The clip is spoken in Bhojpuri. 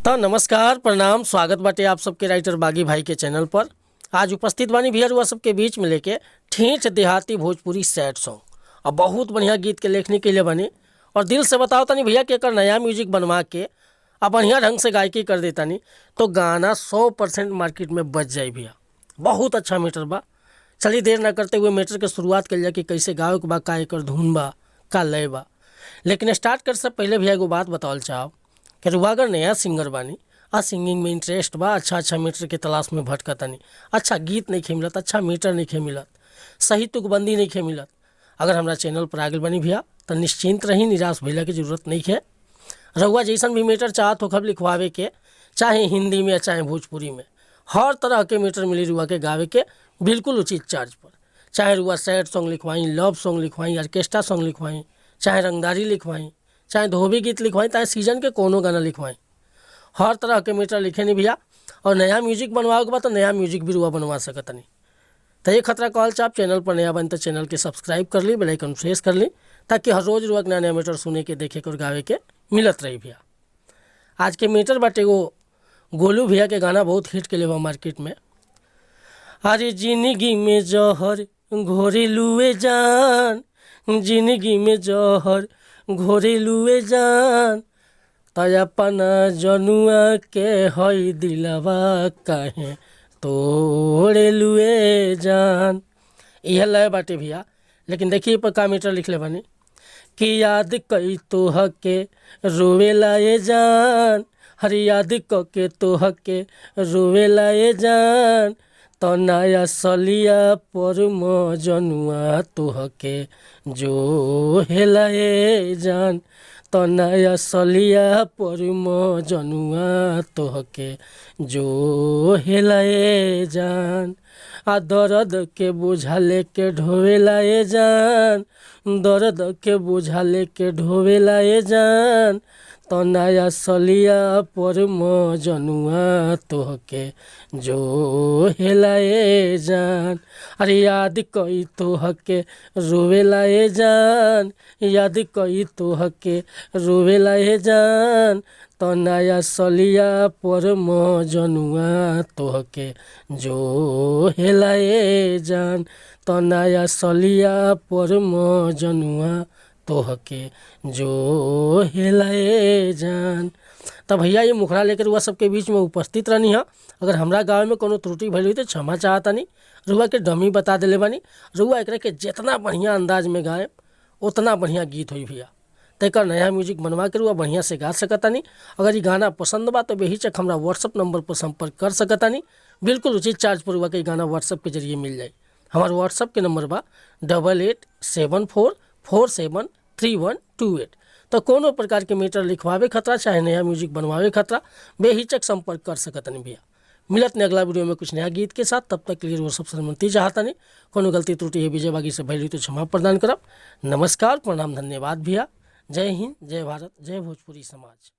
तो नमस्कार प्रणाम स्वागत बाटे आप सबके राइटर बागी भाई के चैनल पर। आज उपस्थित बानी भैया रुआ सबके बीच में लेके ठेठ देहाती भोजपुरी सैड सॉन्ग और बहुत बढ़िया गीत के लेखनी के लिए बनी। और दिल से बताओ तनी भैया कि एकर नया म्यूजिक बनवा के और बढ़िया ढंग से गायकी कर देता नहीं तो गाना 100% मार्केट में बच जाए भैया। बहुत अच्छा मीटर बा। चलिए देर ना करते हुए मीटर के शुरुआत कर लिया कि कैसे गावे के बा, का एकर धुन बा, का लय बा। लेकिन स्टार्ट कर से पहले भैया एगो बात बतावल चाहो कि रुआ अगर नया सिंगर बानी आ सिंगिंग में इंटरेस्ट बा, अच्छा मीटर के तलाश में भटकतानी, अच्छा गीत नहीं मिलत, अच्छा मीटर नहीं मिलत, सही तुकबंदी नहीं मिलत, अगर हमारा चैनल पर आगे बनी भैया तो निश्चिंत रही, निराश भैया की जरूरत नहीं है। रहुआ जैसन भी मीटर चाहत हो खब लिखवावे के, चाहे हिंदी में चाहे भोजपुरी में, हर तरह के मीटर मिली रुआ के गावे के बिल्कुल उचित चार्ज पर। चाहे रुआ सैड सॉन्ग लिखवाई, लव सॉन्ग लिखवाई, ऑर्केस्ट्रा सॉन्ग लिखवाई, चाहे रंगदारी लिखवाई, चाहे धोबी गीत लिखवाई, चाहे सीजन के कोनो गाना लिखवाई, हर तरह के मीटर लिखे नहीं भैया। और नया म्यूजिक बनवाओ के बाद तो नया म्यूजिक भी रुआ बनवा सकत नहीं। तो ये खतरा कॉल चाप चैनल पर नया बन तो चैनल के सब्सक्राइब कर ली, बेल आइकन प्रेस कर ली, ताकि हर रोज रुआ नया नया मीटर सुने के, देखे के और गावे के मिलत रही भैया। आज के मीटर बाटे वो गोलू भैया के गाना बहुत हिट के लिए मार्केट में। अरे जिंदगी में जौहर घोरे लुए जान, जिंदगी में जौहर घोरे लुए जान, तयपना जनुआ के हई दिलवा काहे तोड़े लुए जान। यह लय बाटे भैया। लेकिन देखिए पर का मीटर लिख ले बनी कि याद कई तोह के रोवे लाए जान, हर याद क के तोह के रोवे लाए जान, तो नया सलिया पर जनुआ तोह के जो हेलाए जान, तो नया सलिया पर जनुआ तोह के जो हेलाए जान। आ दर्द के बोझा लेके ढोवे लाए जान, दर्द के बोझा लेके ढोवे लाए जान, तो नया सलिया पर जनुआ तोह के जो हेलाए जान। अरे याद कई तोह के रोवे लाए जान, याद कई तोह के रोवे लाए जान, तो नया सलिया पर जनुआ तोह के जो हेलाए जान, तो नया सलिया पर जनुआ तोह के जो हेलाए जान। तब भैया ये मुखड़ा लेकर रुआ सबके बीच में उपस्थित रहनी है। अगर हमरा गाँव में कोनो त्रुटि भइल हुई तो क्षमा चाहता नहीं। रुआ के डमी बता दिले बानी, रुआ एकरा के जितना बढ़िया अंदाज में गाए उतना बढ़िया गीत हुई भैया। तेकर नया म्यूजिक बनवा के रुआ बढ़िया से गा सकता नहीं। अगर ये गाना पसंद बा तो बेहिचक हमरा व्हाट्सअप नंबर पर संपर्क कर सकता नहीं। बिल्कुल उचित चार्ज पर रुआ के गाना व्हाट्सअप के जरिए मिल जाए। हमारे व्हाट्सअप के नंबर बा 8874473128। तो कोनो प्रकार के मीटर लिखवावे खतरा चाहे नया म्यूजिक बनवावे खतरा बेहिचक संपर्क कर सकत नहीं भैया। मिलत ने अगला वीडियो में कुछ नया गीत के साथ। तब तक के लिए वो सब सहमति चाहता नहीं। कोनो गलती त्रुटि है विजय बागी से भैली तो क्षमा प्रदान करब। नमस्कार प्रणाम धन्यवाद भैया। जय हिंद, जय भारत, जय भोजपुरी समाज।